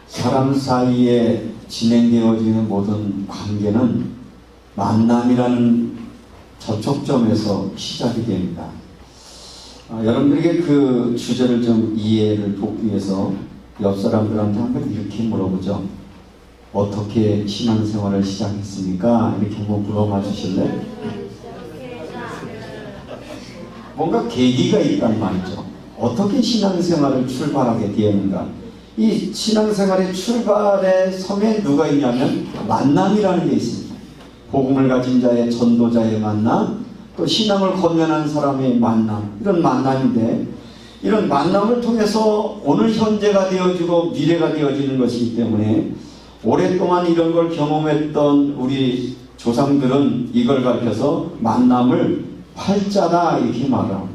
사람 사이에 진행되어지는 모든 관계는 만남이라는 접촉점에서 시작이 됩니다. 여러분들에게 그 주제를 좀 이해를 돕기 위해서 옆 사람들한테 한번 이렇게 물어보죠. 어떻게 신앙생활을 시작했습니까? 이렇게 한번 물어봐 주실래요? 뭔가 계기가 있단 말이죠. 어떻게 신앙생활을 출발하게 되었는가? 이 신앙생활의 출발의 섬에 누가 있냐면 만남이라는 게 있습니다. 복음을 가진 자의 전도자의 만남, 또 신앙을 건면한 사람의 만남, 이런 만남인데, 이런 만남을 통해서 오늘 현재가 되어지고 미래가 되어지는 것이기 때문에 오랫동안 이런 걸 경험했던 우리 조상들은 이걸 가르쳐서 만남을 팔자다 이렇게 말합니다.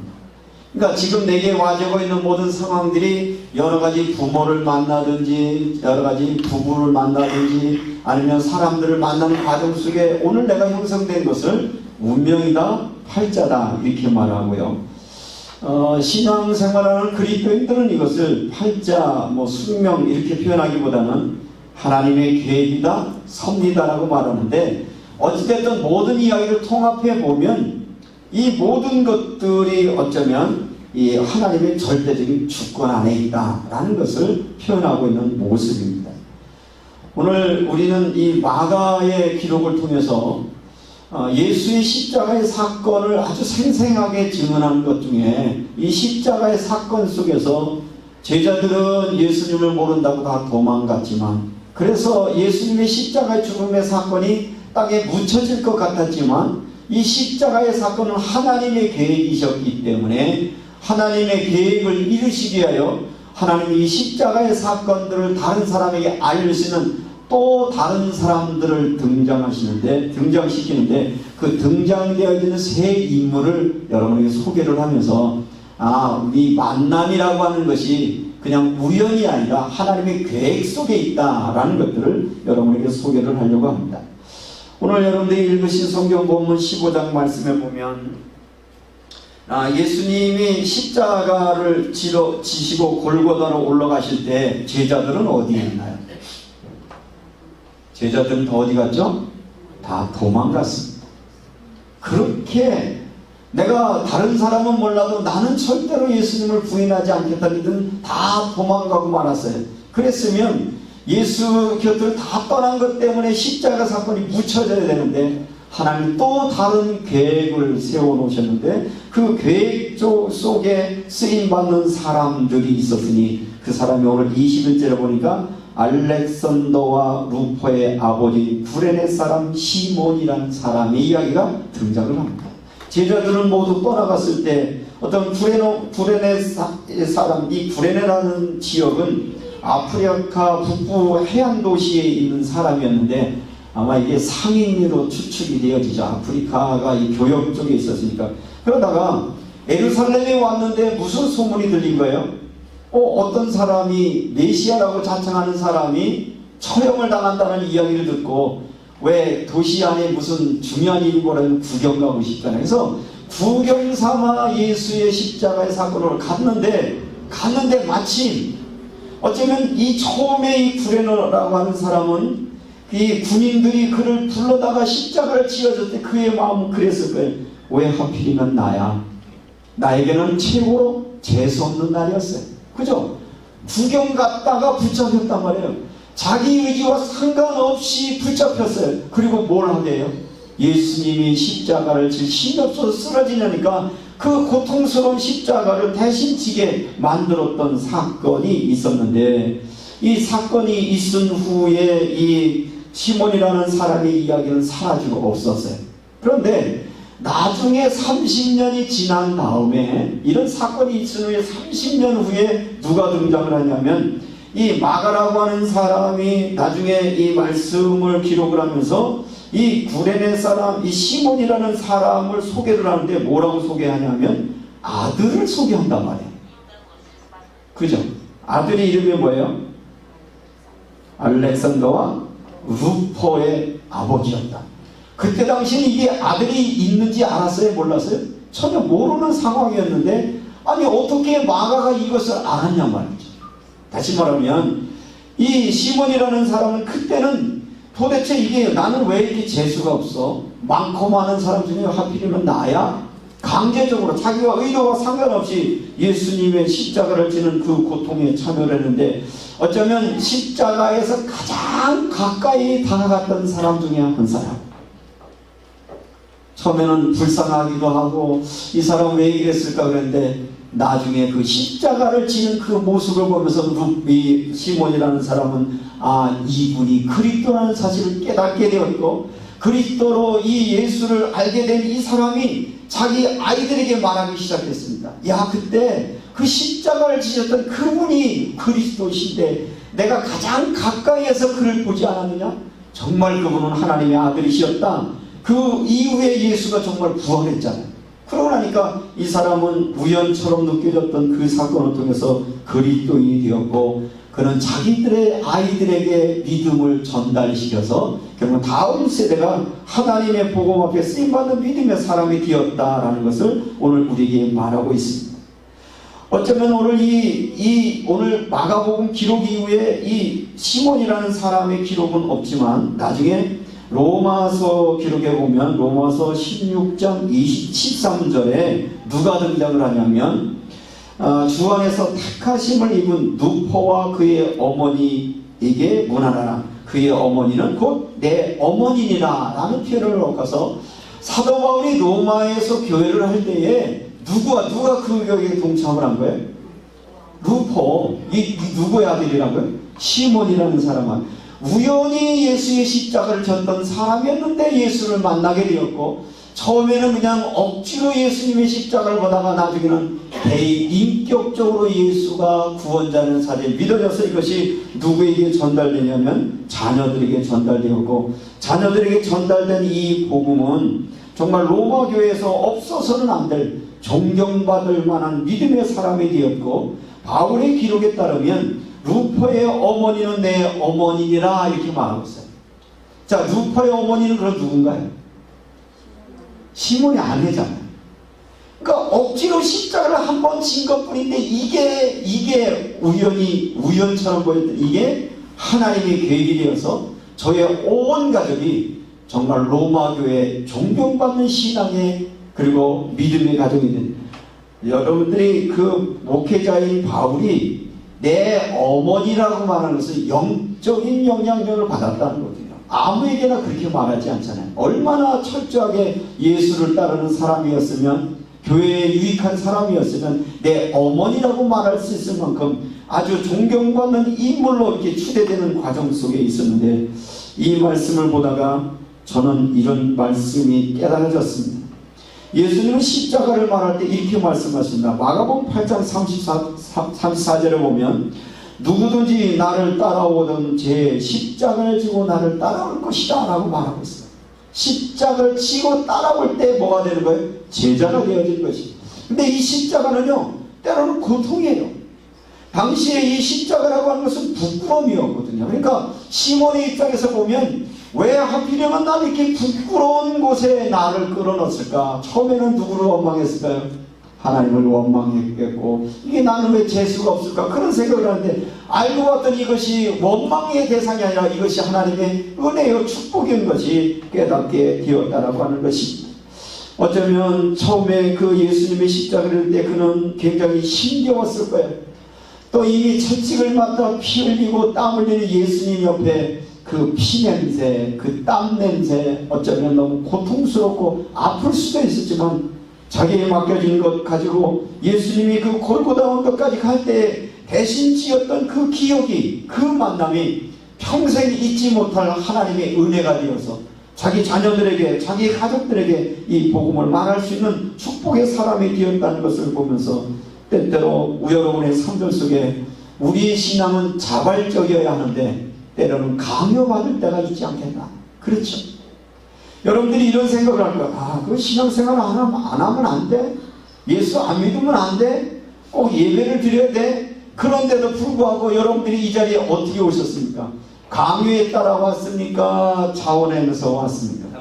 그러니까 지금 내게 와지고 있는 모든 상황들이 여러 가지 부모를 만나든지 여러 가지 부부를 만나든지 아니면 사람들을 만나는 과정 속에 오늘 내가 형성된 것을 운명이다, 팔자다 이렇게 말하고요. 신앙생활하는 그리스도인들은 이것을 팔자, 숙명 이렇게 표현하기보다는 하나님의 계획이다, 섭리다라고 말하는데, 어찌됐든 모든 이야기를 통합해 보면 이 모든 것들이 어쩌면 이 하나님의 절대적인 주권 안에 있다라는 것을 표현하고 있는 모습입니다. 오늘 우리는 이 마가의 기록을 통해서 예수의 십자가의 사건을 아주 생생하게 증언하는 것 중에 이 십자가의 사건 속에서 제자들은 예수님을 모른다고 다 도망갔지만, 그래서 예수님의 십자가의 죽음의 사건이 땅에 묻혀질 것 같았지만 이 십자가의 사건은 하나님의 계획이셨기 때문에 하나님의 계획을 이루시기 위하여 하나님이 이 십자가의 사건들을 다른 사람에게 알릴 수 있는 또 다른 사람들을 등장시키는데 그 등장되어지는 새 인물을 여러분에게 소개를 하면서 우리 만남이라고 하는 것이 그냥 우연이 아니라 하나님의 계획 속에 있다라는 것들을 여러분에게 소개를 하려고 합니다. 오늘 여러분들이 읽으신 성경 본문 15장 말씀에 보면 예수님이 십자가를 지시고 골고다로 올라가실 때 제자들은 어디에 있나요? 제자들은 다 어디 갔죠? 다 도망갔습니다. 그렇게 내가 다른 사람은 몰라도 나는 절대로 예수님을 부인하지 않겠다는 이들은 다 도망가고 말았어요. 그랬으면 예수 곁을 다 떠난 것 때문에 십자가 사건이 묻혀져야 되는데 하나님 또 다른 계획을 세워놓으셨는데 그 계획 속에 쓰임받는 사람들이 있었으니 그 사람이 오늘 21절에 보니까 알렉산더와 루포의 아버지 구레네 사람 시몬이라는 사람의 이야기가 등장을 합니다. 제자들은 모두 떠나갔을 때 어떤 구레네 사람, 이 구레네라는 지역은 아프리카 북부 해안 도시에 있는 사람이었는데 아마 이게 상인으로 추측이 되어지죠. 아프리카가 이 교역 쪽에 있었으니까. 그러다가 예루살렘에 왔는데 무슨 소문이 들린 거예요? 어떤 사람이 메시아라고 자청하는 사람이 처형을 당한다는 이야기를 듣고 왜 도시 안에 무슨 중요한 일이 벌어지면 구경 가고 싶잖아요. 그래서 구경 삼아 예수의 십자가의 사건을 갔는데 마침 어쩌면 이 처음에 이 구레네라고 하는 사람은 이 군인들이 그를 불러다가 십자가를 지어줄 때 그의 마음은 그랬을 거예요. 왜 하필이면 나야? 나에게는 최고로 재수없는 날이었어요. 그죠? 구경 갔다가 붙잡혔단 말이에요. 자기 의지와 상관없이 붙잡혔어요. 그리고 뭘 하게요? 예수님이 십자가를 질 힘이 없어서 쓰러지려니까 그 고통스러운 십자가를 대신 지게 만들었던 사건이 있었는데, 이 사건이 있은 후에 이 시몬이라는 사람의 이야기는 사라지고 없었어요. 그런데 나중에 30년이 지난 다음에, 이런 사건이 있은 후에 30년 후에 누가 등장을 하냐면 이 마가라고 하는 사람이 나중에 이 말씀을 기록을 하면서 이 구레네 사람, 이 시몬이라는 사람을 소개를 하는데 뭐라고 소개하냐면 아들을 소개한단 말이에요. 그죠? 아들의 이름이 뭐예요? 알렉산더와 루포의 아버지였다. 그때 당시는 이게 아들이 있는지 알았어요? 몰랐어요? 전혀 모르는 상황이었는데, 아니 어떻게 마가가 이것을 알았냐 말이죠. 다시 말하면 이 시몬이라는 사람은 그때는 도대체 이게 나는 왜 이렇게 재수가 없어? 많고 많은 사람 중에 하필이면 나야? 강제적으로 자기와 의도와 상관없이 예수님의 십자가를 지는 그 고통에 참여를 했는데 어쩌면 십자가에서 가장 가까이 다가갔던 사람 중에 한 사람. 처음에는 불쌍하기도 하고 이 사람 왜 이랬을까 그랬는데 나중에 그 십자가를 지는 그 모습을 보면서 이 시몬이라는 사람은 이분이 그리스도라는 사실을 깨닫게 되었고 그리스도로 이 예수를 알게 된 이 사람이 자기 아이들에게 말하기 시작했습니다. 야, 그때 그 십자가를 지셨던 그분이 그리스도신데 내가 가장 가까이에서 그를 보지 않았느냐? 정말 그분은 하나님의 아들이셨다. 그 이후에 예수가 정말 부활했잖아요. 그러고 나니까 이 사람은 우연처럼 느껴졌던 그 사건을 통해서 그리스도인이 되었고 그는 자기들의 아이들에게 믿음을 전달시켜서 결국 다음 세대가 하나님의 복음 앞에 쓰임받는 믿음의 사람이 되었다라는 것을 오늘 우리에게 말하고 있습니다. 어쩌면 오늘 오늘 마가복음 기록 이후에 이 시몬이라는 사람의 기록은 없지만 나중에 로마서 기록에 보면 로마서 16장 13절에 누가 등장을 하냐면 주 안에서 택하심을 입은 누포와 그의 어머니에게 문하라. 그의 어머니는 곧 내 어머니니라 라는 표현을 넣어서 사도 바울이 로마에서 교회를 할 때에 누가 그 교회에 동참을 한 거예요? 루포. 이 누구의 아들이라고요? 시몬이라는 사람은 우연히 예수의 십자가를 졌던 사람이었는데 예수를 만나게 되었고 처음에는 그냥 억지로 예수님의 십자가를 보다가 나중에는 인격적으로 예수가 구원자라는 사실이 믿어져서 이것이 누구에게 전달되냐면 자녀들에게 전달되었고 자녀들에게 전달된 이 복음은 정말 로마 교회에서 없어서는 안 될 존경받을 만한 믿음의 사람이 되었고 바울의 기록에 따르면 루포의 어머니는 내 어머니니라 이렇게 말하고 있어요. 자, 루포의 어머니는 그럼 누군가요? 시몬이 아내잖아요. 그러니까 억지로 십자가를 한 번 진 것뿐인데 이게 우연처럼 보였던 이게 하나님의 계획이 되어서 저의 온 가족이 정말 로마 교회 존경받는 신앙의 그리고 믿음의 가정이 된 여러분들이 그 목회자인 바울이 내 어머니라고 말하는 것은 영적인 영향력을 받았다는 거거든요. 아무에게나 그렇게 말하지 않잖아요. 얼마나 철저하게 예수를 따르는 사람이었으면 교회에 유익한 사람이었으면 내 어머니라고 말할 수 있을 만큼 아주 존경받는 인물로 이렇게 추대되는 과정 속에 있었는데 이 말씀을 보다가 저는 이런 말씀이 깨달아졌습니다. 예수님은 십자가를 말할 때 이렇게 말씀하십니다. 마가복음 8장 34절에 보면 누구든지 나를 따라오던 제 십자가를 지고 나를 따라올 것이다 라고 말하고 있어요. 십자가를 지고 따라올 때 뭐가 되는 거예요? 제자가 되어질 것이에요. 근데 이 십자가는요 때로는 고통이에요. 당시에 이 십자가라고 하는 것은 부끄러움이었거든요. 그러니까 시몬의 입장에서 보면 왜 하필이면 난 이렇게 부끄러운 곳에 나를 끌어넣었을까? 처음에는 누구를 원망했을까요? 하나님을 원망했겠고 이게 나는 왜 재수가 없을까? 그런 생각을 하는데 알고 봤더니 이것이 원망의 대상이 아니라 이것이 하나님의 은혜요 축복인 것이 깨닫게 되었다라고 하는 것입니다. 어쩌면 처음에 그 예수님의 십자가를 때 그는 굉장히 힘겨웠을 거예요. 또 이미 채찍을 맞다 피 흘리고 땀 흘리는 예수님 옆에 그 피 냄새, 그 땀 냄새 어쩌면 너무 고통스럽고 아플 수도 있었지만 자기에 맡겨진 것 가지고 예수님이 그 골고다 언덕까지 갈 때 대신 지었던 그 기억이 그 만남이 평생 잊지 못할 하나님의 은혜가 되어서 자기 자녀들에게 자기 가족들에게 이 복음을 말할 수 있는 축복의 사람이 되었다는 것을 보면서 때때로 여러분의 삶들 속에 우리의 신앙은 자발적이어야 하는데 때로는 강요받을 때가 있지 않겠나. 그렇죠. 여러분들이 이런 생각을 할 거야. 그 신앙생활 안 하면 안 돼? 예수 안 믿으면 안 돼? 꼭 예배를 드려야 돼? 그런데도 불구하고 여러분들이 이 자리에 어떻게 오셨습니까? 강요에 따라 왔습니까? 자원에서 왔습니까?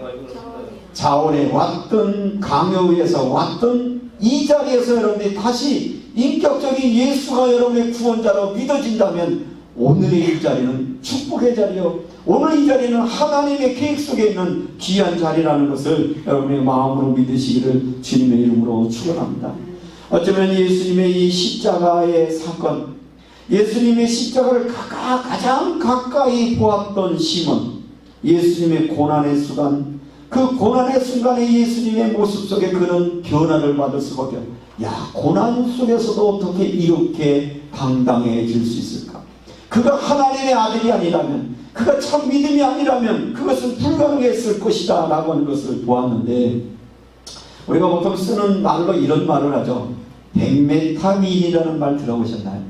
자원에 왔든 강요에서 왔든 이 자리에서 여러분들이 다시 인격적인 예수가 여러분의 구원자로 믿어진다면 오늘의 이 자리는 축복의 자리요, 오늘 이 자리는 하나님의 계획 속에 있는 귀한 자리라는 것을 여러분의 마음으로 믿으시기를 주님의 이름으로 축원합니다. 어쩌면 예수님의 이 십자가의 사건, 예수님의 십자가를 가장 가까이 보았던 시몬, 예수님의 고난의 순간, 그 고난의 순간에 예수님의 모습 속에 그는 변화를 받을 수밖에 없어요. 야, 고난 속에서도 어떻게 이렇게 당당해질 수 있을까? 그가 하나님의 아들이 아니라면, 그가 참 믿음이 아니라면 그것은 불가능했을 것이다 라고 하는 것을 보았는데, 우리가 보통 쓰는 말로 이런 말을 하죠. 100m 미인이라는 말 들어보셨나요?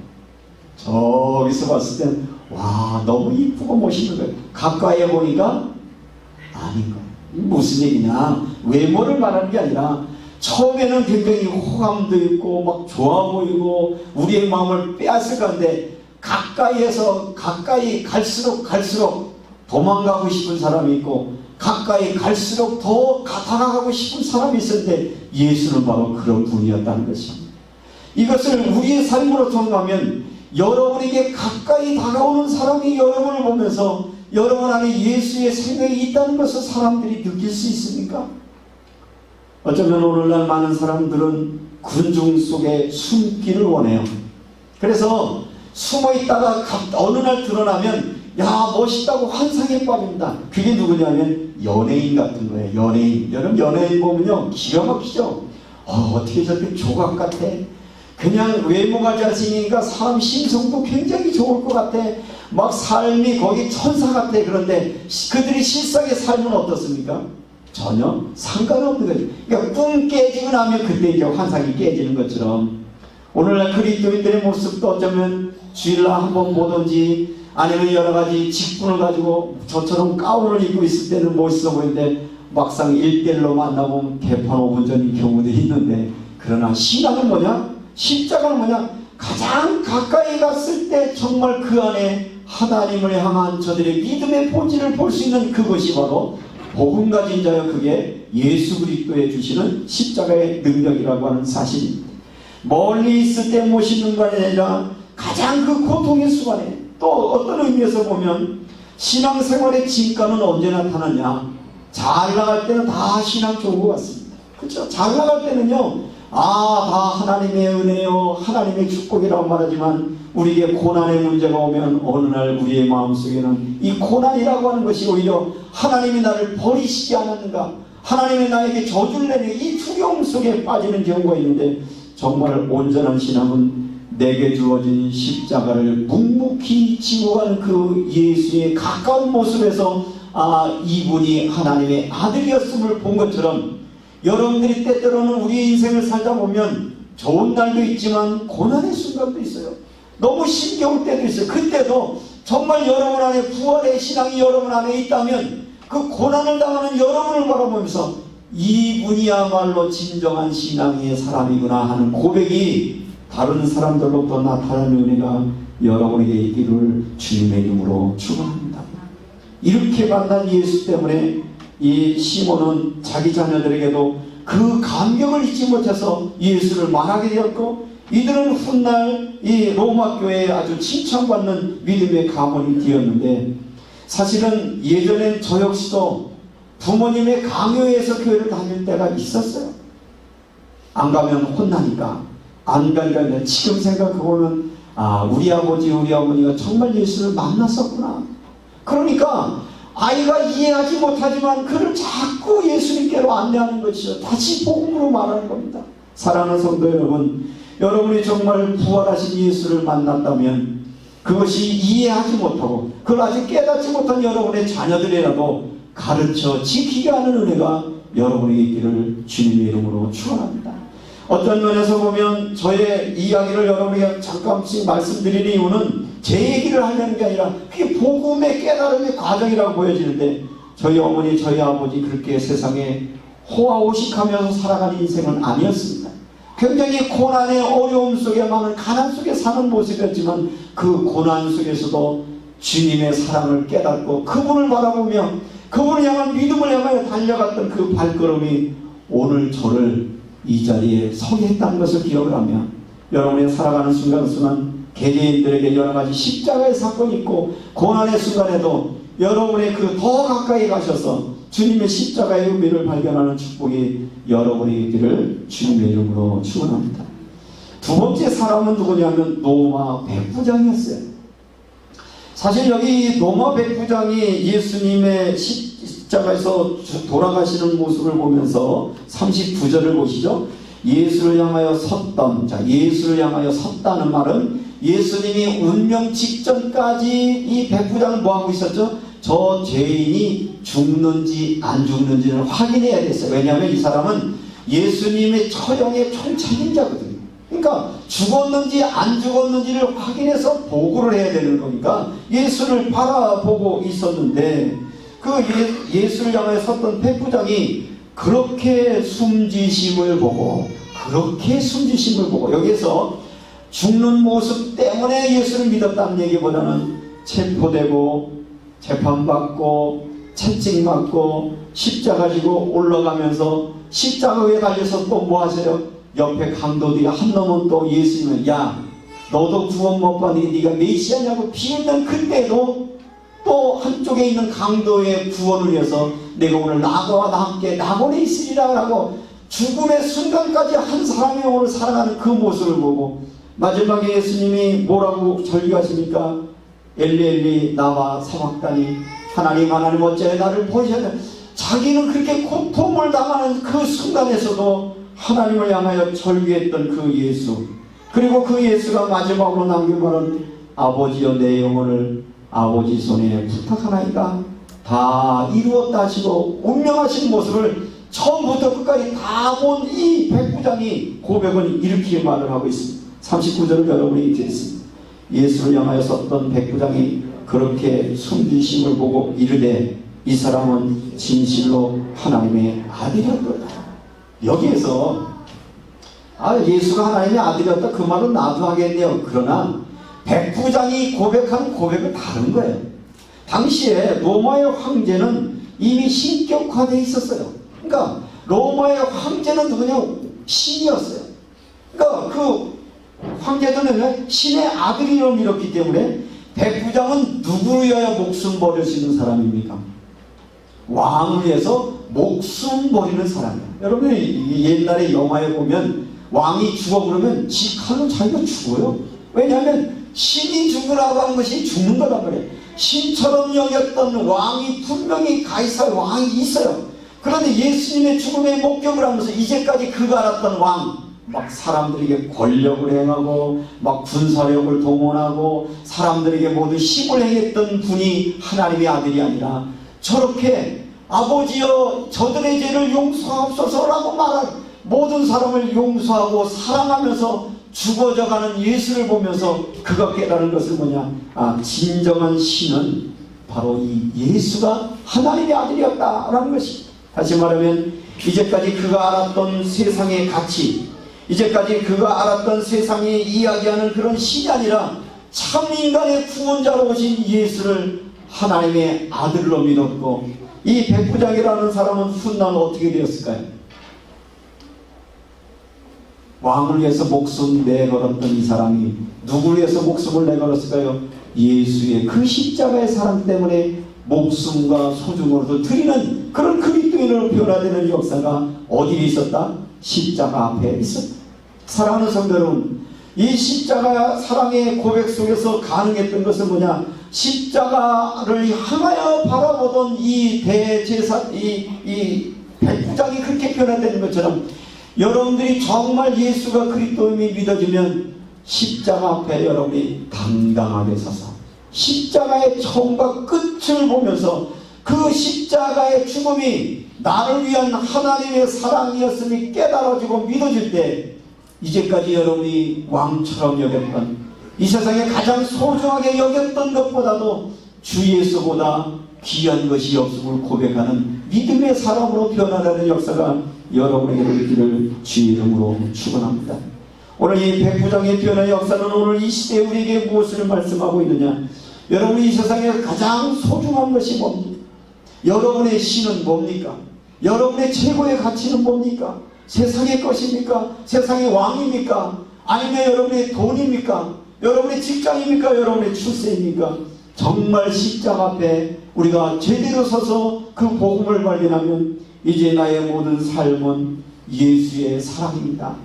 저기서 봤을 땐 와, 너무 이쁘고 멋있는 거예요. 가까이 보니까 아닌 거예요. 무슨 얘기냐, 외모를 말하는 게 아니라 처음에는 굉장히 호감도 있고 막 좋아 보이고 우리의 마음을 빼앗을 건데, 가까이 갈수록 도망가고 싶은 사람이 있고 가까이 갈수록 더 다가가고 싶은 사람이 있었는데, 예수는 바로 그런 분이었다는 것입니다. 이것을 우리의 삶으로 통하면 여러분에게 가까이 다가오는 사람이 여러분을 보면서 여러분 안에 예수의 생명이 있다는 것을 사람들이 느낄 수 있습니까? 어쩌면 오늘날 많은 사람들은 군중 속에 숨기를 원해요. 그래서 숨어 있다가 어느 날 드러나면 야, 멋있다고 환상에 빠집니다. 그게 누구냐면 연예인 같은 거예요. 연예인. 여러분 연예인 보면요 기가 막히죠. 어떻게 저렇게 조각 같아. 그냥 외모가 잘생기니까 사람 심성도 굉장히 좋을 것 같아. 막 삶이 거기 천사 같아. 그런데 그들이 실상의 삶은 어떻습니까? 전혀 상관없는 거죠. 그러니까 꿈 깨지고 나면 그때 이제 환상이 깨지는 것처럼, 오늘날 그리스도인들의 모습도 어쩌면 주일날 한번 보든지 아니면 여러가지 직분을 가지고 저처럼 가운을 입고 있을 때는 멋있어 보이는데 막상 1대1로 만나보면 개판 5분 전인 경우도 있는데, 그러나 신앙은 뭐냐? 십자가는 뭐냐? 가장 가까이 갔을 때 정말 그 안에 하나님을 향한 저들의 믿음의 본질을 볼 수 있는 그것이 바로 복음 가진 자여, 그게 예수 그리스도에 주시는 십자가의 능력이라고 하는 사실입니다. 멀리 있을 때 모시는 것이 아니라 가장 그 고통의 순간에, 또 어떤 의미에서 보면 신앙생활의 진가는 언제 나타나냐? 잘 나갈 때는 다 신앙 좋은 것 같습니다. 그렇죠? 잘 나갈 때는요, 다 하나님의 은혜요, 하나님의 축복이라고 말하지만, 우리에게 고난의 문제가 오면 어느 날 우리의 마음속에는 이 고난이라고 하는 것이 오히려 하나님이 나를 버리시지 않았는가, 하나님이 나에게 저주를 내는 이 두려움 속에 빠지는 경우가 있는데, 정말 온전한 신앙은 내게 주어진 십자가를 묵묵히 지고 가는 그 예수의 가까운 모습에서 이분이 하나님의 아들이었음을 본 것처럼, 여러분들이 때때로는 우리의 인생을 살다 보면 좋은 날도 있지만 고난의 순간도 있어요. 너무 힘겨울 때도 있어요. 그때도 정말 여러분 안에 부활의 신앙이 여러분 안에 있다면 그 고난을 당하는 여러분을 바라보면서 이분이야말로 진정한 신앙의 사람이구나 하는 고백이 다른 사람들로부터 나타나는 은혜가 여러분에게 있기를 주님의 이름으로 축원합니다. 이렇게 만난 예수 때문에 이 시몬은 자기 자녀들에게도 그 감격을 잊지 못해서 예수를 말하게 되었고, 이들은 훗날 이 로마 교회에 아주 칭찬받는 믿음의 가문이 되었는데, 사실은 예전엔 저 역시도 부모님의 강요에서 교회를 다닐 때가 있었어요. 안 가면 혼나니까. 안 가니까 지금 생각해보면 우리 아버지 우리 어머니가 정말 예수를 만났었구나. 그러니까 아이가 이해하지 못하지만 그를 자꾸 예수님께로 안내하는 것이죠. 다시 복음으로 말하는 겁니다. 사랑하는 성도 여러분, 여러분이 정말 부활하신 예수를 만났다면 그것이 이해하지 못하고 그걸 아직 깨닫지 못한 여러분의 자녀들이라도 가르쳐 지키게 하는 은혜가 여러분에게 있기를 주님의 이름으로 축원합니다. 어떤 면에서 보면 저의 이야기를 여러분에게 잠깐씩 말씀드리는 이유는 제 얘기를 하려는 게 아니라 그게 복음의 깨달음의 과정이라고 보여지는데, 저희 어머니 저희 아버지 그렇게 세상에 호화호식하면서 살아가는 인생은 아니었습니다. 굉장히 고난의 어려움 속에 많은 가난 속에 사는 모습이었지만 그 고난 속에서도 주님의 사랑을 깨닫고 그분을 바라보며 그분을 향한 믿음을 향하여 달려갔던 그 발걸음이 오늘 저를 이 자리에 서게 했다는 것을 기억을 하며 여러분이 살아가는 순간순간 개개인들에게 여러 가지 십자가의 사건이 있고 고난의 순간에도 여러분의 그 더 가까이 가셔서 주님의 십자가의 의미를 발견하는 축복이 여러분의 있기를 주님의 이름으로 축원합니다. 두 번째 사람은 누구냐면 노마 백부장이었어요. 사실 여기 노마 백부장이 예수님의 십자가에서 돌아가시는 모습을 보면서 39절을 보시죠. 예수를 향하여 섰던, 자, 예수를 향하여 섰다는 말은 예수님이 운명 직전까지 이 백부장은 뭐하고 있었죠? 저 죄인이 죽는지 안 죽는지를 확인해야 됐어요. 왜냐하면 이 사람은 예수님의 처형의 총책임자거든요. 그러니까 죽었는지 안 죽었는지를 확인해서 보고를 해야 되는 거니까 예수를 바라보고 있었는데 그 예수를 향해 섰던 백부장이 그렇게 숨지심을 보고 여기에서 죽는 모습 때문에 예수를 믿었다는 얘기보다는 체포되고 재판받고 채찍맞고 십자가 지고 올라가면서 십자가 위에 달려서 또 뭐 하세요? 옆에 강도들이 한 놈은 또 예수님은 야 너도 구원 못 받니 네가 메시아냐고 비웃는 그때도 또 한쪽에 있는 강도의 구원을 위해서 내가 오늘 나와 함께 낙원에 있으리라 하고 죽음의 순간까지 한 사람이 오늘 살아가는 그 모습을 보고 마지막에 예수님이 뭐라고 절규하십니까? 엘리 엘리 나와 사박다니 하나님 어째 나를 보시냐. 자기는 그렇게 고통을 당하는 그 순간에서도 하나님을 향하여 절규했던 그 예수, 그리고 그 예수가 마지막으로 남긴 말은 아버지여 내 영혼을 아버지 손에 부탁하나이다. 다 이루었다 하시고 운명하신 모습을 처음부터 끝까지 다 본 이 백부장이 고백은 이렇게 말을 하고 있습니다. 39절을 여러분이 읽겠습니다. 예수를 향하여 섰던 백부장이 그렇게 숨기심을 보고 이르되 이 사람은 진실로 하나님의 아들이었다. 여기에서 예수가 하나님의 아들이었다 그 말은 나도 하겠네요. 그러나 백부장이 고백한 고백은 다른 거예요. 당시에 로마의 황제는 이미 신격화되어 있었어요. 그러니까 로마의 황제는 누구냐? 신이었어요. 그러니까 그 황제들은 신의 아들이로 밀었기 때문에 백부장은 누구를 위하여 목숨 버릴 수 있는 사람입니까? 왕을 위해서 목숨 버리는 사람이에요. 여러분 옛날에 영화에 보면 왕이 죽어 그러면 지 칼로 자기가 죽어요. 왜냐하면 신이 죽으라고 한 것이 죽는 거란 말이에요. 신처럼 여겼던 왕이 분명히 가이사의 왕이 있어요. 그런데 예수님의 죽음의 목격을 하면서 이제까지 그가 알았던 왕, 막 사람들에게 권력을 행하고 막 군사력을 동원하고 사람들에게 모두 힘을 행했던 분이 하나님의 아들이 아니라 저렇게 아버지여 저들의 죄를 용서하옵소서라고 말한 모든 사람을 용서하고 사랑하면서 죽어져가는 예수를 보면서 그가 깨달은 것은 뭐냐? 진정한 신은 바로 이 예수가 하나님의 아들이었다라는 것입니다. 다시 말하면 이제까지 그가 알았던 세상의 가치, 이제까지 그가 알았던 세상이 이야기하는 그런 신이 아니라 참 인간의 구원자로 오신 예수를 하나님의 아들로 믿었고, 이 백부장이라는 사람은 훗날 어떻게 되었을까요? 왕을 위해서 목숨 내걸었던 이 사람이 누구를 위해서 목숨을 내걸었을까요? 예수의 그 십자가의 사랑 때문에 목숨과 소중으로도 드리는 그런 그리스도인으로 변화되는 역사가 어디에 있었다? 십자가 앞에 있었다. 사랑하는 성도 여러분, 이 십자가 사랑의 고백 속에서 가능했던 것은 뭐냐? 십자가를 향하여 바라보던 이 대제사, 이 백부장이 그렇게 변화되는 것처럼 여러분들이 정말 예수가 그리스도임이 믿어지면 십자가 앞에 여러분이 당당하게 서서 십자가의 처음과 끝을 보면서 그 십자가의 죽음이 나를 위한 하나님의 사랑이었음이 깨달아지고 믿어질 때 이제까지 여러분이 왕처럼 여겼던 이 세상에 가장 소중하게 여겼던 것보다도 주 예수보다 귀한 것이 없음을 고백하는 믿음의 사람으로 변화되는 역사가 여러분에게 있기를 주의 이름으로 축원합니다. 오늘 이 백부장의 변화의 역사는 오늘 이 시대에 우리에게 무엇을 말씀하고 있느냐? 여러분이 이 세상에 가장 소중한 것이 뭡니까? 여러분의 신은 뭡니까? 여러분의 최고의 가치는 뭡니까? 세상의 것입니까? 세상의 왕입니까? 아니면 여러분의 돈입니까? 여러분의 직장입니까? 여러분의 출세입니까? 정말 십자가 앞에 우리가 제대로 서서 그 복음을 발견하면 이제 나의 모든 삶은 예수의 사랑입니다.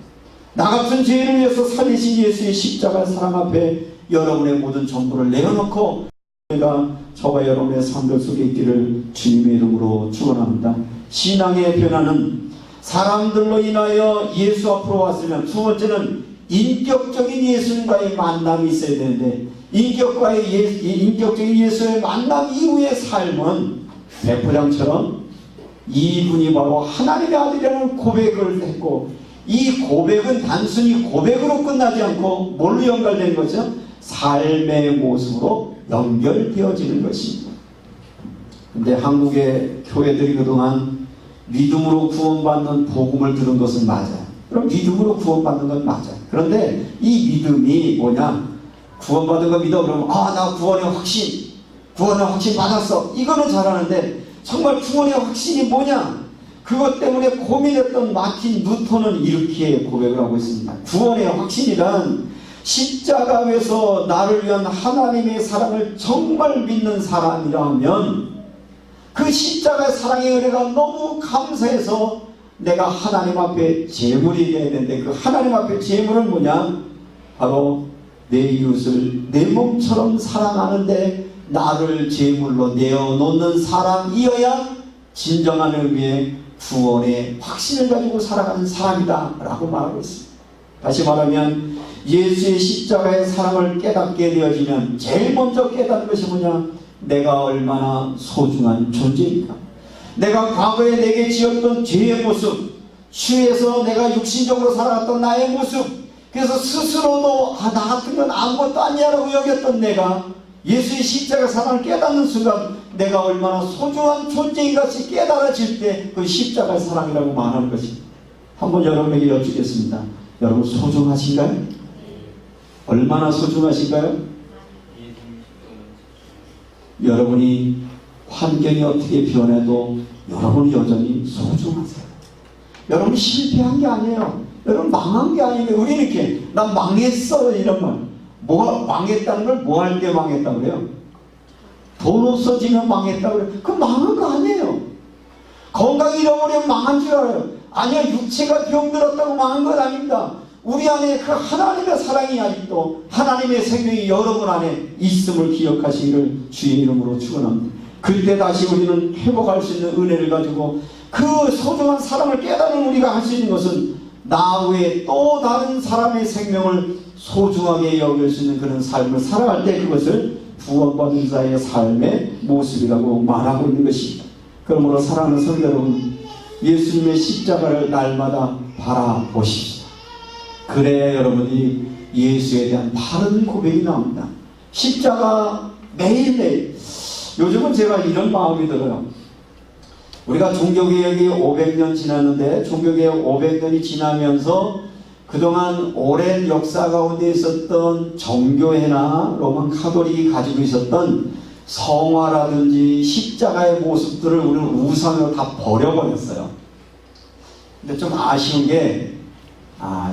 나 같은 죄인을 위해서 살리신 예수의 십자가 사랑 앞에 여러분의 모든 전부를 내어놓고 내가 저와 여러분의 삶들 속에 있기를 주님의 이름으로 축원합니다. 신앙의 변화는 사람들로 인하여 예수 앞으로 왔으면, 두 번째는 인격적인 예수님과의 만남이 있어야 되는데, 인격적인 예수의 만남 이후의 삶은 백부장처럼 이분이 바로 하나님의 아들이라는 고백을 했고, 이 고백은 단순히 고백으로 끝나지 않고 뭘로 연결되는 거죠? 삶의 모습으로 연결되어지는 것입니다. 근데 한국의 교회들이 그동안 믿음으로 구원받는 복음을 들은 것은 맞아요. 그럼 믿음으로 구원받는 건 맞아요. 그런데 이 믿음이 뭐냐? 구원받은 거 믿어 그러면 나 구원의 확신 받았어. 이거는 잘하는데 정말 구원의 확신이 뭐냐? 그것 때문에 고민했던 마틴 루터는 이렇게 고백을 하고 있습니다. 구원의 확신이란 십자가에서 나를 위한 하나님의 사랑을 정말 믿는 사람이라면 그 십자가의 사랑의 은혜가 너무 감사해서 내가 하나님 앞에 제물이 되어야 되는데, 그 하나님 앞에 제물은 뭐냐? 바로 내 이웃을 내 몸처럼 사랑하는데 나를 제물로 내어놓는 사람이어야 진정한 의미의 구원의 확신을 가지고 살아가는 사람이다 라고 말하고 있습니다. 다시 말하면 예수의 십자가의 사랑을 깨닫게 되어지면 제일 먼저 깨닫는 것이 뭐냐? 내가 얼마나 소중한 존재인가. 내가 과거에 내게 지었던 죄의 모습, 주에서 내가 육신적으로 살아갔던 나의 모습, 그래서 스스로도 나 같은 건 아무것도 아니야라고 여겼던 내가 예수의 십자가 사랑을 깨닫는 순간 내가 얼마나 소중한 존재인 것이 깨달아질 때 그 십자가의 사랑이라고 말하는 것입니다. 한번 여러분에게 여쭙겠습니다. 여러분 소중하신가요? 얼마나 소중하신가요? 여러분이 환경이 어떻게 변해도 여러분이 여전히 소중하세요. 여러분 실패한 게 아니에요. 여러분 망한 게 아니에요. 우리는 이렇게 난 망했어 이런 말. 뭐가 망했다는 걸 뭐 할 때 망했다고 그래요? 돈 없어지면 망했다고 그래요. 그건 망한 거 아니에요. 건강 잃어버리면 망한 줄 알아요. 아니야, 육체가 병들었다고 망한 건 아닙니다. 우리 안에 그 하나님의 사랑이 아직도, 하나님의 생명이 여러분 안에 있음을 기억하시기를 주의 이름으로 축원합니다. 그때 다시 우리는 회복할 수 있는 은혜를 가지고 그 소중한 사랑을 깨달은 우리가 할 수 있는 것은 나 외에 또 다른 사람의 생명을 소중하게 여길 수 있는 그런 삶을 살아갈 때 그것을 구원받은 자의 삶의 모습이라고 말하고 있는 것입니다. 그러므로 사랑하는 성도 여러분, 예수님의 십자가를 날마다 바라보십시오. 그래야 여러분이 예수에 대한 바른 고백이 나옵니다. 십자가 매일매일. 요즘은 제가 이런 마음이 들어요. 우리가 종교개혁이 500년 지났는데, 종교개혁 500년이 지나면서 그동안 오랜 역사 가운데 있었던 정교회나 로만 카톨릭이 가지고 있었던 성화라든지 십자가의 모습들을 우리는 우상으로 다 버려버렸어요. 근데 좀 아쉬운 게,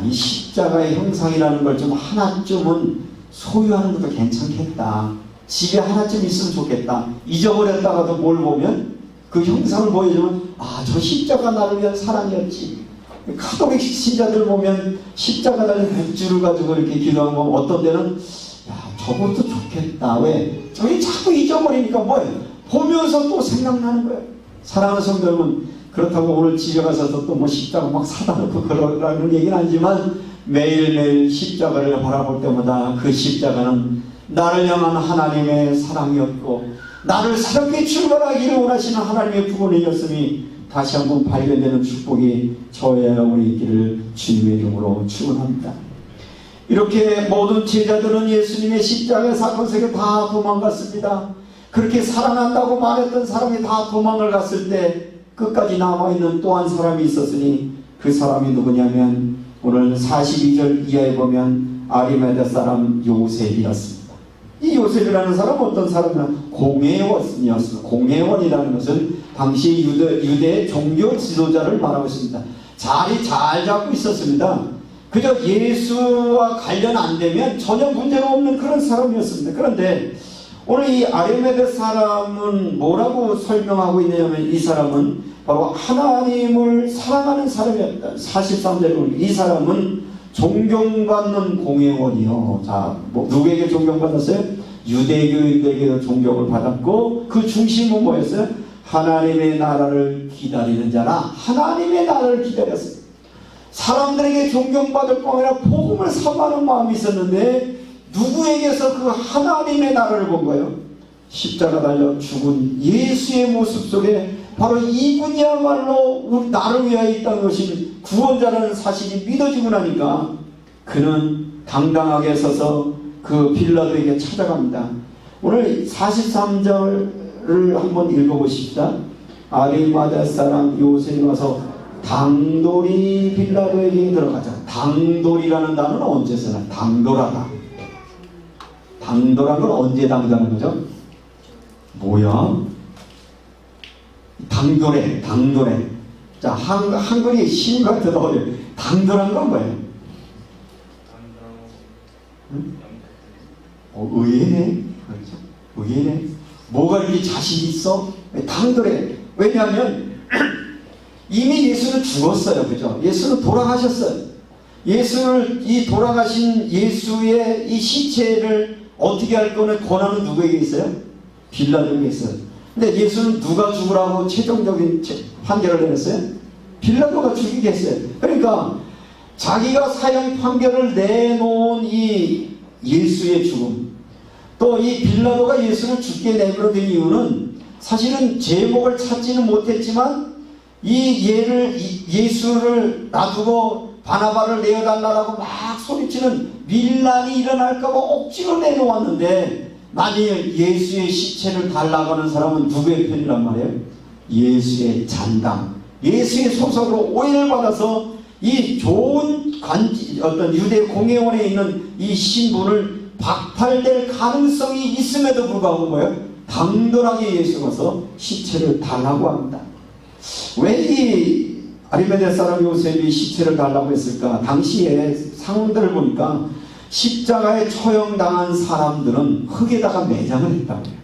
이 십자가의 형상이라는 걸 좀 하나쯤은 소유하는 것도 괜찮겠다. 집에 하나쯤 있으면 좋겠다. 잊어버렸다가도 뭘 보면 그 형상을 보여주면 저 십자가 나를 위한 사랑이었지. 카톨릭 신자들 보면 십자가 달린 묵주를 가지고 이렇게 기도하는 거 어떤 데는 저것도 좋겠다. 왜? 저희 자꾸 잊어버리니까 뭐예요? 보면서 또 생각나는 거예요. 사랑하는 성도 여러분, 그렇다고 오늘 집에 가서도 또 뭐 십자가 막 사다 놓고 그러라는 얘기는 아니지만 매일매일 십자가를 바라볼 때마다 그 십자가는 나를 향한 하나님의 사랑이었고 나를 새롭게 출발하기를 원하시는 하나님의 구원이었음이 다시 한번 발견되는 축복이 저와 여러분이 있기를 주님의 이름으로 축원합니다. 이렇게 모든 제자들은 예수님의 십자가의 사건 속에 다 도망갔습니다. 그렇게 사랑한다고 말했던 사람이 다 도망을 갔을 때 끝까지 남아있는 또 한 사람이 있었으니 그 사람이 누구냐면 오늘 42절 이하에 보면 아리마다 사람 요셉이었습니다. 이 요셉이라는 사람은 어떤 사람이냐? 공회원이었습니다. 공회원이라는 것은 당시 유대 종교 지도자를 말하고 있습니다. 자리 잘 잡고 있었습니다. 그저 예수와 관련 안 되면 전혀 문제가 없는 그런 사람이었습니다. 그런데 오늘 이 아리마대 사람은 뭐라고 설명하고 있냐면, 이 사람은 바로 하나님을 사랑하는 사람이었다. 43절에 이 사람은 존경받는 공회원이요. 자, 누구에게 존경받았어요? 유대교인들에게 존경을 받았고, 그 중심은 뭐였어요? 하나님의 나라를 기다리는 자라. 하나님의 나라를 기다렸어요. 사람들에게 존경받을 뿐 아니라 복음을 삼하는 마음이 있었는데, 누구에게서 그 하나님의 나라를 본 거예요? 십자가 달려 죽은 예수의 모습 속에 바로 이분이야말로 나를 위하여 있다는 것이 구원자라는 사실이 믿어지고 나니까 그는 당당하게 서서 그 빌라도에게 찾아갑니다. 오늘 43절을 한번 읽어보십시다. 아리마대 사람 요셉이 와서 당돌이 빌라도에게 들어가자. 당돌이라는 단어는 언제 쓰나? 당돌하다. 당돌한 건 언제 당돌한 거죠? 뭐야? 당돌해, 당돌해. 자, 한글이 쉬운 것 같아도 어려워요. 당돌한 건 뭐예요? 응? 의외네. 의외네. 뭐가 이렇게 자신 있어? 당돌해. 왜냐하면 이미 예수는 죽었어요. 그죠? 예수는 돌아가셨어요. 이 돌아가신 예수의 이 시체를 어떻게 할 거는 권한은 누구에게 있어요? 빌라도에게 있어요. 근데 예수는 누가 죽으라고 최종적인 판결을 내렸어요? 빌라도가 죽이게 했어요. 그러니까 자기가 사형 판결을 내놓은 이 예수의 죽음, 또 이 빌라도가 예수를 죽게 내버려둔 이유는 사실은 제목을 찾지는 못했지만 예수를 놔두고 바나바를 내어달라고 막 소리치는 밀란이 일어날까봐 억지로 내놓았는데, 만일 예수의 시체를 달라고 하는 사람은 누구의 편이란 말이에요? 예수의 잔당, 예수의 소속으로 오해를 받아서 이 좋은 어떤 유대 공회원에 있는 이 신분을 박탈될 가능성이 있음에도 불구하고 뭐예요? 당돌하게 예수가 와서 시체를 달라고 합니다. 왜 이 아리마대 사람 요셉이 시체를 달라고 했을까? 당시에 상황들을 보니까 십자가에 처형당한 사람들은 흙에다가 매장을 했다고 해요.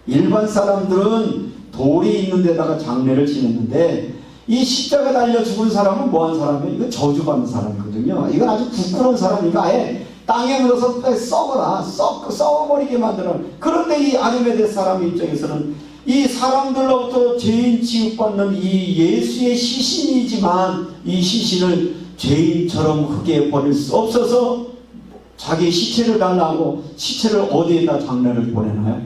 일반 사람들은 돌이 있는 데다가 장례를 지냈는데, 이 십자가 달려 죽은 사람은 뭐한 사람이에요? 이거 저주받는 사람이거든요. 이건 아주 부끄러운 사람이니까 아예 땅에 묻어서 썩어라, 썩어버리게 만들어. 그런데 이 아리마대 사람 입장에서는 이 사람들로부터 죄인 취급받는 이 예수의 시신이지만, 이 시신을 죄인처럼 흙에 버릴 수 없어서 자기 시체를 달라고, 시체를 어디에다 장례를 보내나요?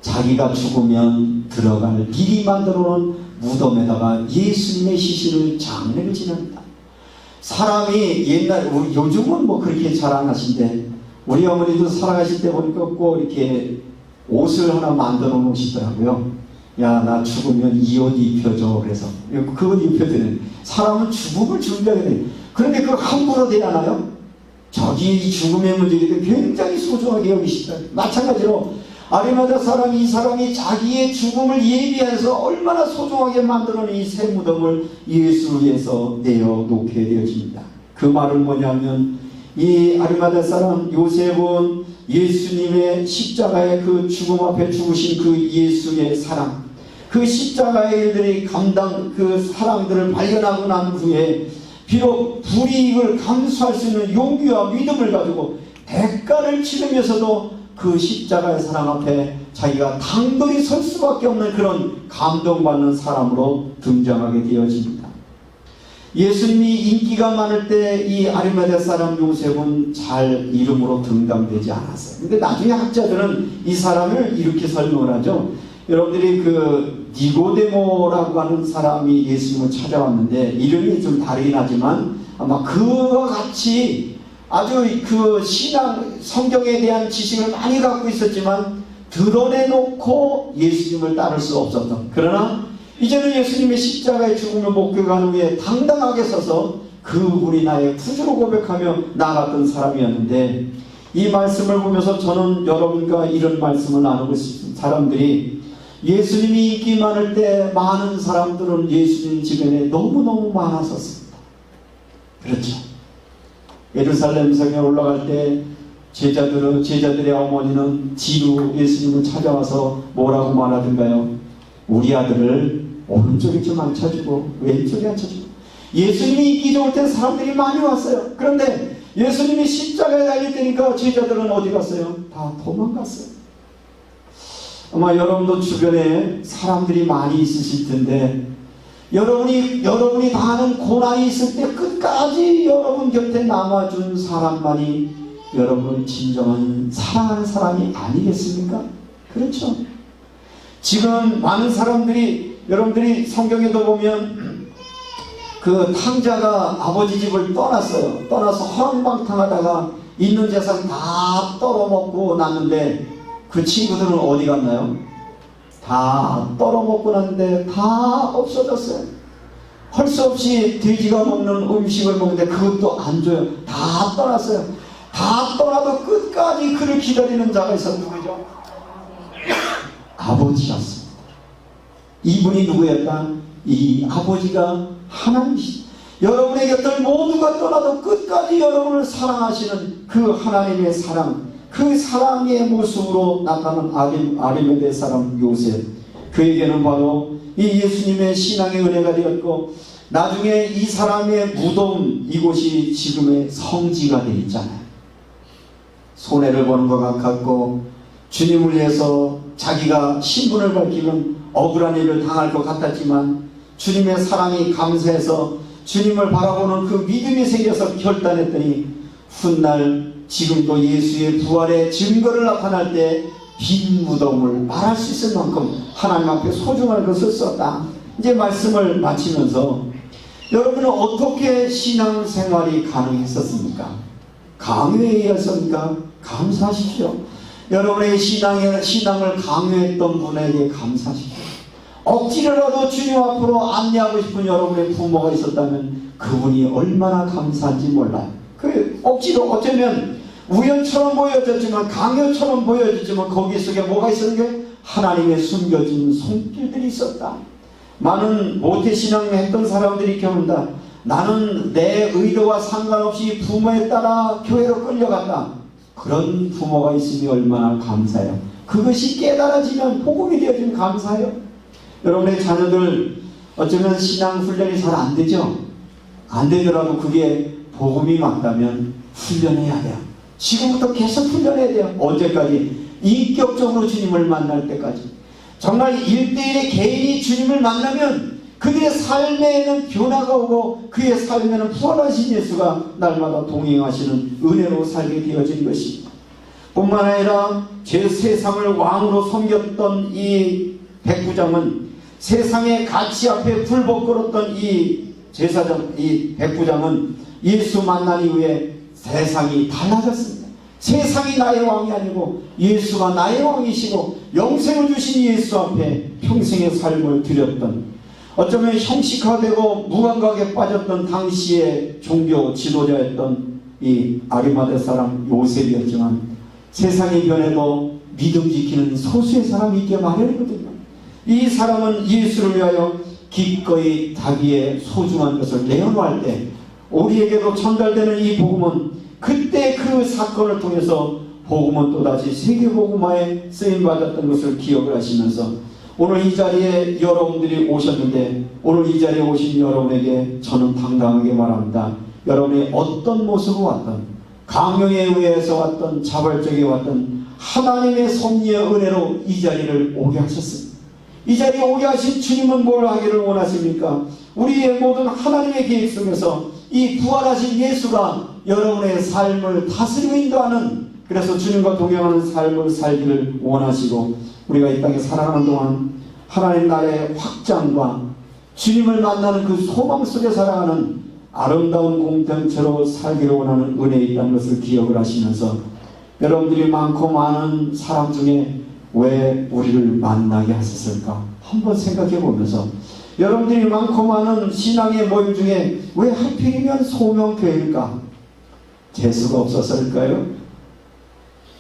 자기가 죽으면 들어갈 미리 만들어놓은 무덤에다가 예수님의 시신을 장례를 지냅니다. 사람이 옛날에, 요즘은 뭐 그렇게 잘 안 하신데, 우리 어머니도 살아가실 때 보니까 꼭 이렇게 옷을 하나 만들어 놓으시더라고요. 야, 나 죽으면 이 옷 입혀줘. 그래서 그 옷 입혀드리는, 사람은 죽음을 준비하게 돼요. 그런데 그걸 함부로 대하나요? 저기 죽음의 문제에 굉장히 소중하게 여기시다. 마찬가지로 아리마대 사람이, 이 사람이 자기의 죽음을 예비해서 얼마나 소중하게 만들어낸 이 새 무덤을 예수를 위해서 내어놓게 되어집니다. 그 말은 뭐냐면, 이 아리마대 사람 요셉은 예수님의 십자가의 그 죽음 앞에 죽으신 그 예수의 사랑, 그 십자가의 일들이 그 사랑들을 발견하고 난 후에 비록 불이익을 감수할 수 있는 용기와 믿음을 가지고 대가를 치르면서도 그 십자가의 사랑 앞에 자기가 당돌이 설 수밖에 없는 그런 감동받는 사람으로 등장하게 되어집니다. 예수님이 인기가 많을 때 이 아리마대 사람 요셉은 잘 이름으로 등장되지 않았어요. 근데 나중에 학자들은 이 사람을 이렇게 설명을 하죠. 여러분들이 그 니고데모라고 하는 사람이 예수님을 찾아왔는데, 이름이 좀 다르긴 하지만 아마 그와 같이 아주 그 성경에 대한 지식을 많이 갖고 있었지만 드러내놓고 예수님을 따를 수 없었던, 그러나 이제는 예수님의 십자가의 죽음을 목격한 후에 당당하게 서서 그분이 나의 구주로 고백하며 나아갔던 사람이었는데, 이 말씀을 보면서 저는 여러분과 이런 말씀을 나누고 싶습니다. 사람들이 예수님이 인기 많을 때 많은 사람들은 예수님 주변에 너무너무 많았었습니다. 그렇죠. 예루살렘 성에 올라갈 때 제자들의 어머니는 뒤로 예수님을 찾아와서 뭐라고 말하던가요? 우리 아들을 오른쪽에 좀 앉혀주고 왼쪽에 앉혀주고. 예수님이 인기 좋을 때 사람들이 많이 왔어요. 그런데 예수님이 십자가에 달릴 때니까 제자들은 어디 갔어요? 다 도망갔어요. 아마 여러분도 주변에 사람들이 많이 있으실 텐데 여러분이 당하는 고난이 있을 때 끝까지 여러분 곁에 남아준 사람만이 여러분을 진정한 사랑하는 사람이 아니겠습니까? 그렇죠. 지금 많은 사람들이, 여러분들이 성경에도 보면 그 탕자가 아버지 집을 떠났어요. 떠나서 허랑방탕하다가 있는 재산 다 떨어먹고 났는데 그 친구들은 어디 갔나요? 다 떨어먹고 났는데 다 없어졌어요. 할 수 없이 돼지가 먹는 음식을 먹는데 그것도 안 줘요. 다 떠났어요. 다 떠나도 끝까지 그를 기다리는 자가 있었던 누구죠? 아버지였습니다. 이분이 누구였다? 이 아버지가 하나님이시다. 여러분의 곁을 모두가 떠나도 끝까지 여러분을 사랑하시는 그 하나님의 사랑, 그 사랑의 모습으로 나타난 아리마대 사람 요셉, 그에게는 바로 이 예수님의 신앙의 은혜가 되었고, 나중에 이 사람의 무덤, 이곳이 지금의 성지가 되어 있잖아요. 손해를 보는 것 같고 주님을 위해서 자기가 신분을 밝히면 억울한 일을 당할 것 같았지만 주님의 사랑이 감사해서 주님을 바라보는 그 믿음이 생겨서 결단했더니 훗날 지금도 예수의 부활의 증거를 나타날 때 빈 무덤을 말할 수 있을 만큼 하나님 앞에 소중한 것을 썼다. 이제 말씀을 마치면서 여러분은 어떻게 신앙생활이 가능했었습니까? 강요에 의해서입니까? 감사하십시오. 여러분의 신앙을 강요했던 분에게 감사하십시오. 억지로라도 주님 앞으로 안내하고 싶은 여러분의 부모가 있었다면 그분이 얼마나 감사한지 몰라요. 그 억지로 어쩌면 우연처럼 보여졌지만, 강요처럼 보여졌지만 거기 속에 뭐가 있었는데 하나님의 숨겨진 손길들이 있었다. 많은 모태신앙을 했던 사람들이 겪는다. 나는 내 의도와 상관없이 부모에 따라 교회로 끌려갔다. 그런 부모가 있으니 얼마나 감사해요. 그것이 깨달아지면, 복음이 되어지면 감사해요. 여러분의 자녀들 어쩌면 신앙 훈련이 잘 안 되죠? 안 되더라도 그게 복음이 맞다면 훈련해야 돼요. 지금부터 계속 훈련해야 돼요. 언제까지? 인격적으로 주님을 만날 때까지. 정말 1대1의 개인이 주님을 만나면 그의 삶에는 변화가 오고 그의 삶에는 부활하신 예수가 날마다 동행하시는 은혜로 살게 되어진 것입니다. 뿐만 아니라 제 세상을 왕으로 섬겼던 이 백부장은, 세상의 가치 앞에 불복걸었던 이 제사장, 이 백부장은 예수 만난 이후에 세상이 달라졌습니다. 세상이 나의 왕이 아니고 예수가 나의 왕이시고 영생을 주신 예수 앞에 평생의 삶을 드렸던, 어쩌면 형식화되고 무감각에 빠졌던 당시의 종교 지도자였던 이 아리마대 사람 요셉이었지만, 세상이 변해도 믿음 지키는 소수의 사람이 있게 마련이거든요. 이 사람은 예수를 위하여 기꺼이 자기의 소중한 것을 내어놓을 때 우리에게도 전달되는 이 복음은, 그때 그 사건을 통해서 복음은 또다시 세계복음화에 쓰임받았던 것을 기억을 하시면서, 오늘 이 자리에 여러분들이 오셨는데 오늘 이 자리에 오신 여러분에게 저는 당당하게 말합니다. 여러분이 어떤 모습으로 왔던, 강요에 의해서 왔던, 자발적에 왔던 하나님의 섭리의 은혜로 이 자리를 오게 하셨습니다. 이 자리에 오게 하신 주님은 뭘 하기를 원하십니까? 우리의 모든 하나님의 계획 속에서 이 부활하신 예수가 여러분의 삶을 다스리고 인도하는, 그래서 주님과 동행하는 삶을 살기를 원하시고, 우리가 이 땅에 살아가는 동안 하나님 나라의 확장과 주님을 만나는 그 소망 속에 살아가는 아름다운 공동체로 살기를 원하는 은혜에 있다는 것을 기억을 하시면서, 여러분들이 많고 많은 사람 중에 왜 우리를 만나게 하셨을까 한번 생각해 보면서, 여러분들이 많고 많은 신앙의 모임 중에 왜 하필이면 소명교회일까? 재수가 없었을까요?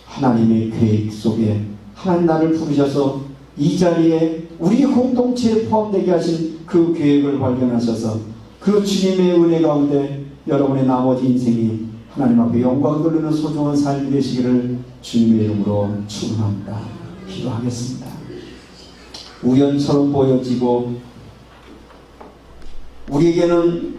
하나님의 계획 속에 하나님 나를 부르셔서 이 자리에 우리 공동체에 포함되게 하신 그 계획을 발견하셔서 그 주님의 은혜 가운데 여러분의 나머지 인생이 하나님 앞에 영광 돌리는 소중한 삶이 되시기를 주님의 이름으로 축원합니다. 기도하겠습니다. 우연처럼 보여지고 우리에게는